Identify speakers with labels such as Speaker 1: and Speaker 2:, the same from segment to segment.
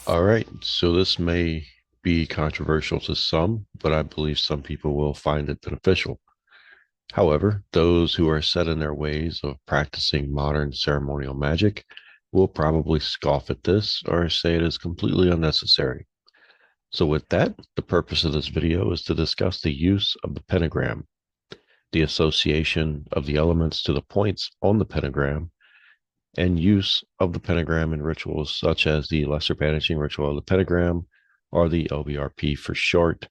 Speaker 1: All right, so this may be controversial to some, but I believe some people will find it beneficial. However, those who are set in their ways of practicing modern ceremonial magic will probably scoff at this or say it is completely unnecessary. So with that, the purpose of this video is to discuss the use of the pentagram, the association of the elements to the points on the pentagram, and use of the pentagram in rituals such as the Lesser Banishing Ritual of the Pentagram, or the LBRP for short,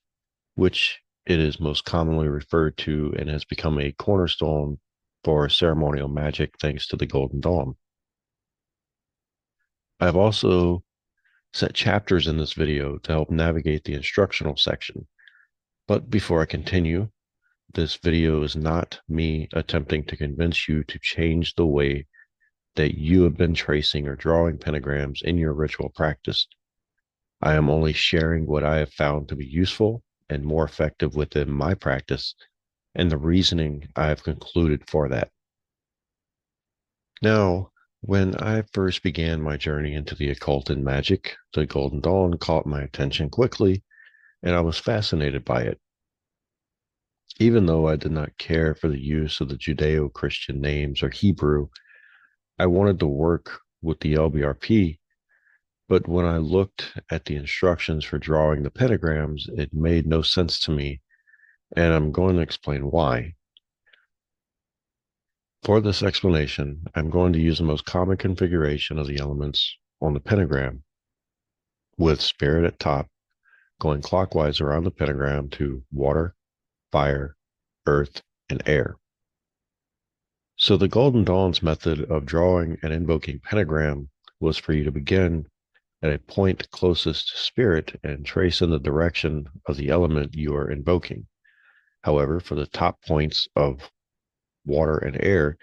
Speaker 1: which it is most commonly referred to and has become a cornerstone for ceremonial magic thanks to the Golden Dawn. I've also set chapters in this video to help navigate the instructional section. But before I continue, this video is not me attempting to convince you to change the way that you have been tracing or drawing pentagrams in your ritual practice. I am only sharing what I have found to be useful and more effective within my practice and the reasoning I have concluded for that. Now, when I first began my journey into the occult and magic, the Golden Dawn caught my attention quickly, and I was fascinated by it. Even though I did not care for the use of the Judeo-Christian names or Hebrew, I wanted to work with the LBRP. But when I looked at the instructions for drawing the pentagrams, it made no sense to me, and I'm going to explain why. For this explanation, I'm going to use the most common configuration of the elements on the pentagram, with spirit at top, going clockwise around the pentagram to water, fire, earth, and air. So the Golden Dawn's method of drawing and invoking pentagram was for you to begin at a point closest to spirit and trace in the direction of the element you are invoking. However, for the top points of water and air,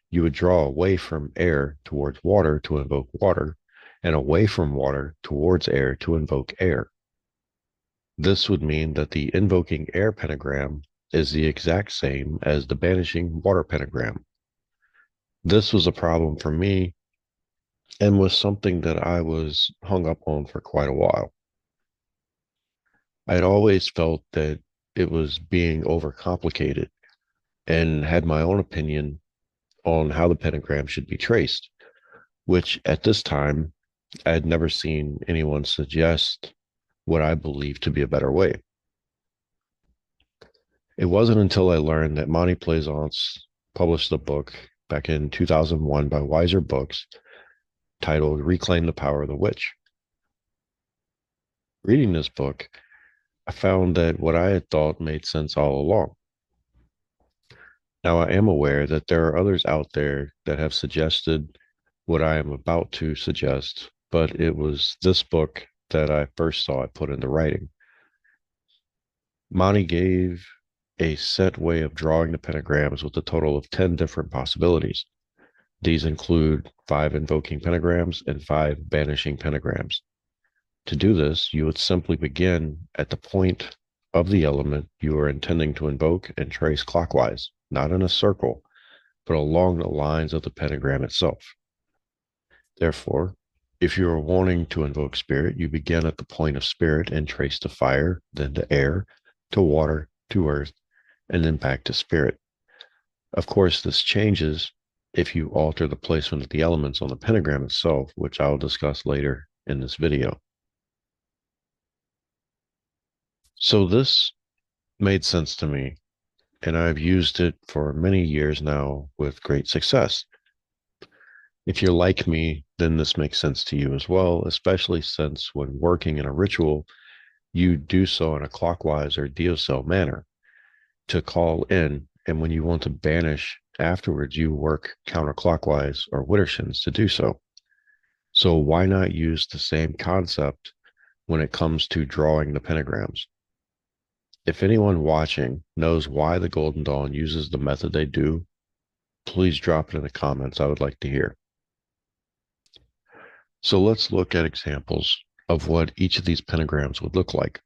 Speaker 1: you would draw away from air towards water to invoke water, and away from water towards air to invoke air. This would mean that the invoking air pentagram is the exact same as the banishing water pentagram. This was a problem for me and was something that I was hung up on for quite a while. I'd always felt that it was being overcomplicated and had my own opinion on how the pentagram should be traced, which at this time I had never seen anyone suggest what I believed to be a better way. It wasn't until I learned that Monty Plaisance published a book back in 2001 by Wiser Books titled Reclaim the Power of the Witch. Reading this book, I found that what I had thought made sense all along. Now, I am aware that there are others out there that have suggested what I am about to suggest, but it was this book that I first saw it put into writing. Monty gave a set way of drawing the pentagrams with a total of 10 different possibilities. These include 5 invoking pentagrams and 5 banishing pentagrams. To do this, you would simply begin at the point of the element you are intending to invoke and trace clockwise, not in a circle, but along the lines of the pentagram itself. Therefore, if you are wanting to invoke spirit, you begin at the point of spirit and trace to fire, then to air, to water, to earth, and then back to spirit. Of course, this changes if you alter the placement of the elements on the pentagram itself, which I'll discuss later in this video. So this made sense to me, and I've used it for many years now with great success. If you're like me, then this makes sense to you as well, especially since when working in a ritual, you do so in a clockwise or deocel manner to call in, and when you want to banish afterwards, you work counterclockwise or widdershins to do so. So why not use the same concept when it comes to drawing the pentagrams? If anyone watching knows why the Golden Dawn uses the method they do, please drop it in the comments. I would like to hear. So let's look at examples of what each of these pentagrams would look like.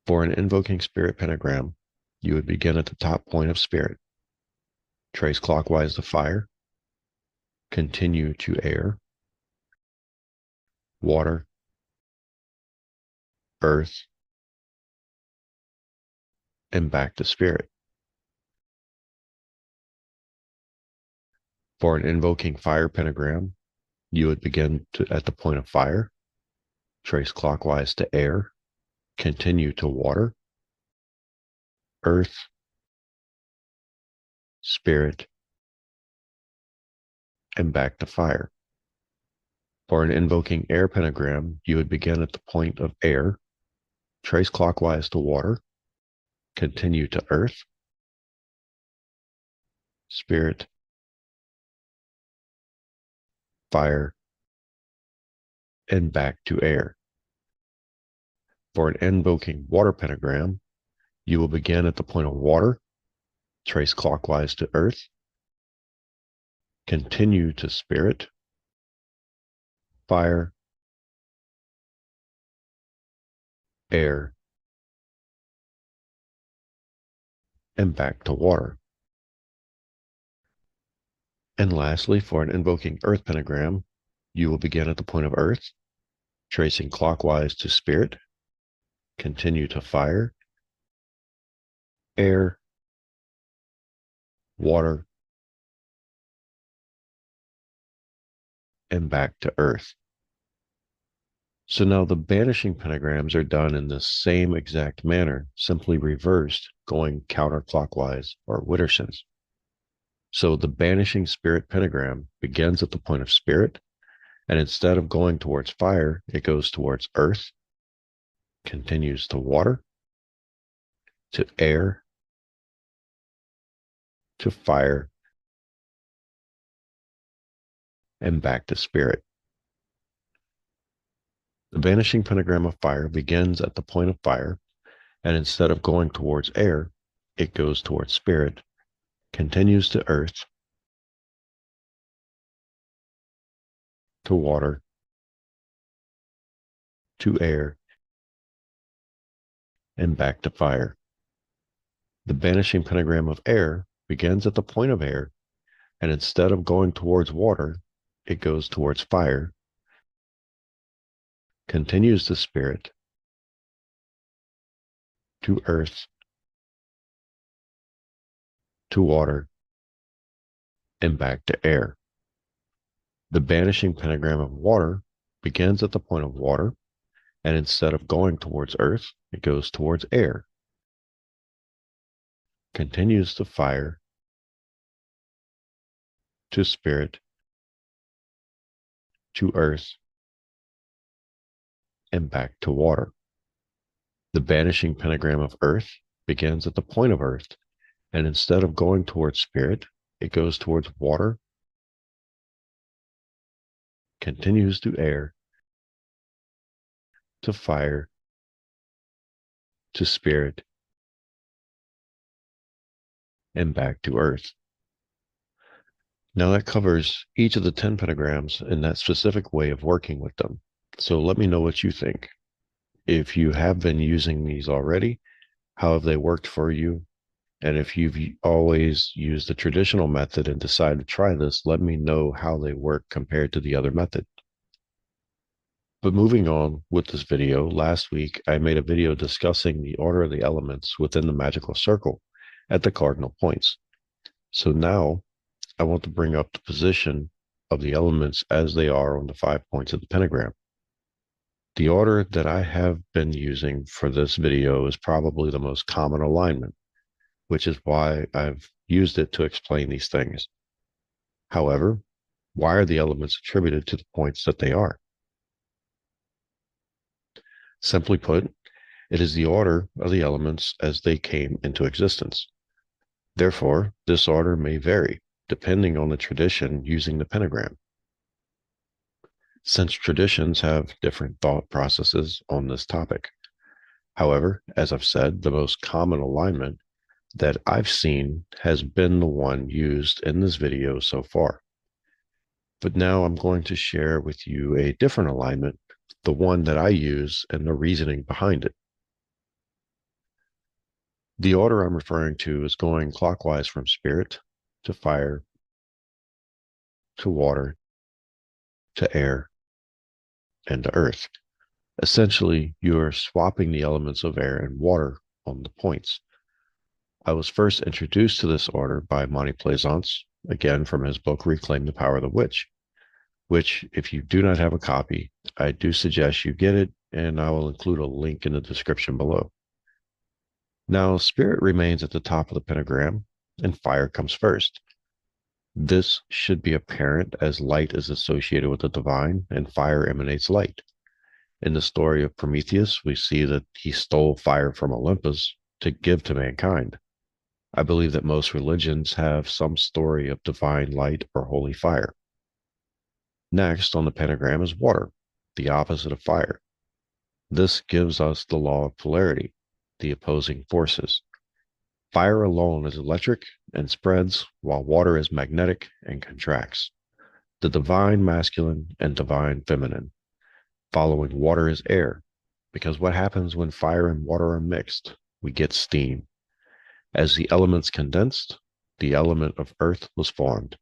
Speaker 1: For an invoking spirit pentagram, you would begin at the top point of spirit, trace clockwise to fire, continue to air, water, earth, and back to spirit. For an invoking fire pentagram, you would begin at the point of fire, trace clockwise to air, continue to water, earth, spirit, and back to fire. For an invoking air pentagram, you would begin at the point of air, trace clockwise to water, continue to earth, spirit, fire, and back to air. For an invoking water pentagram, you will begin at the point of water, trace clockwise to earth, continue to spirit, fire, air, and back to water. And lastly, for an invoking earth pentagram, you will begin at the point of earth, tracing clockwise to spirit, continue to fire, air, water, and back to earth. So now the banishing pentagrams are done in the same exact manner, simply reversed, going counterclockwise or Witterson's. So the banishing spirit pentagram begins at the point of spirit, and instead of going towards fire, it goes towards earth, continues to water, to air, to fire, and back to spirit. The banishing pentagram of fire begins at the point of fire, and instead of going towards air, it goes towards spirit, continues to earth, to water, to air, and back to fire. The banishing pentagram of air begins at the point of air, and instead of going towards water, it goes towards fire, continues to spirit, to earth, to water, and back to air. The banishing pentagram of water begins at the point of water, and instead of going towards earth, it goes towards air, continues to fire, to spirit, to earth, and back to water. The banishing pentagram of earth begins at the point of earth, and instead of going towards spirit, it goes towards water, continues to air, to fire, to spirit, and back to earth. Now that covers each of the 10 pentagrams in that specific way of working with them. So let me know what you think. If you have been using these already, how have they worked for you? And if you've always used the traditional method and decided to try this, let me know how they work compared to the other method. But moving on with this video, last week I made a video discussing the order of the elements within the magical circle at the cardinal points. So now I want to bring up the position of the elements as they are on the 5 points of the pentagram. The order that I have been using for this video is probably the most common alignment, which is why I've used it to explain these things. However, why are the elements attributed to the points that they are? Simply put, it is the order of the elements as they came into existence. Therefore, this order may vary depending on the tradition using the pentagram. Since traditions have different thought processes on this topic. However, as I've said, the most common alignment that I've seen has been the one used in this video so far. But now I'm going to share with you a different alignment, the one that I use and the reasoning behind it. The order I'm referring to is going clockwise from spirit to fire, to water, to air, and to earth. Essentially, you're swapping the elements of air and water on the points. I was first introduced to this order by Monty Plaisance, again from his book Reclaim the Power of the Witch, which, if you do not have a copy, I do suggest you get it, and I will include a link in the description below. Now, spirit remains at the top of the pentagram, and fire comes first. This should be apparent as light is associated with the divine, and fire emanates light. In the story of Prometheus, we see that he stole fire from Olympus to give to mankind. I believe that most religions have some story of divine light or holy fire. Next on the pentagram is water, the opposite of fire. This gives us the law of polarity, the opposing forces. Fire alone is electric and spreads, while water is magnetic and contracts. The divine masculine and divine feminine. Following water is air, because what happens when fire and water are mixed? We get steam. As the elements condensed, the element of earth was formed.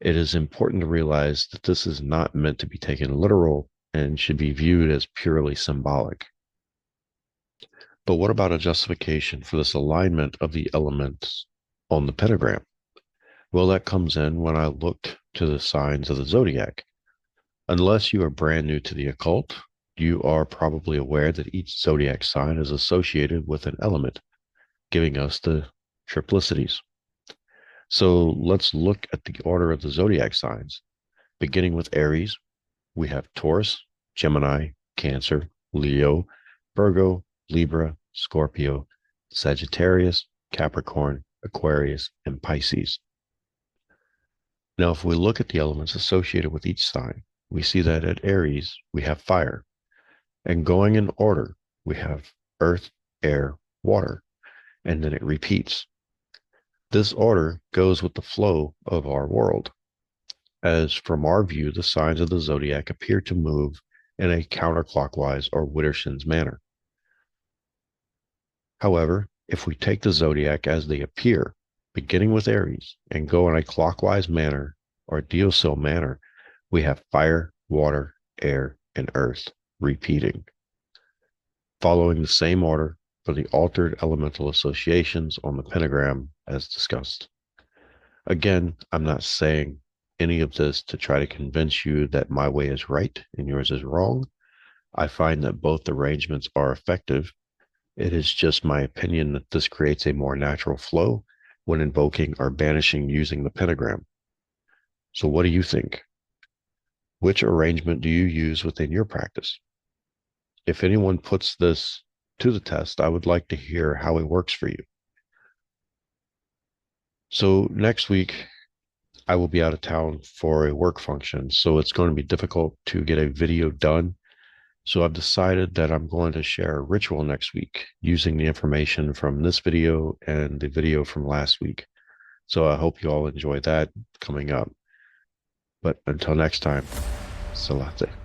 Speaker 1: It is important to realize that this is not meant to be taken literal and should be viewed as purely symbolic. But what about a justification for this alignment of the elements on the pentagram? Well, that comes in when I looked to the signs of the zodiac. Unless you are brand new to the occult, you are probably aware that each zodiac sign is associated with an element, giving us the triplicities. So let's look at the order of the zodiac signs. Beginning with Aries, we have Taurus, Gemini, Cancer, Leo, Virgo, Libra, Scorpio, Sagittarius, Capricorn, Aquarius, and Pisces. Now, if we look at the elements associated with each sign, we see that at Aries, we have fire. And going in order, we have earth, air, water, and then it repeats. This order goes with the flow of our world, as from our view, the signs of the zodiac appear to move in a counterclockwise or Widdershins manner. However, if we take the zodiac as they appear, beginning with Aries, and go in a clockwise manner or Deosil manner, we have fire, water, air, and earth repeating, following the same order for the altered elemental associations on the pentagram as discussed. Again, I'm not saying any of this to try to convince you that my way is right and yours is wrong. I find that both arrangements are effective. It is just my opinion that this creates a more natural flow when invoking or banishing using the pentagram. So what do you think? Which arrangement do you use within your practice? If anyone puts this to the test, I would like to hear how it works for you. So next week, I will be out of town for a work function, so it's going to be difficult to get a video done. So I've decided that I'm going to share a ritual next week using the information from this video and the video from last week. So I hope you all enjoy that coming up. But until next time, Salate.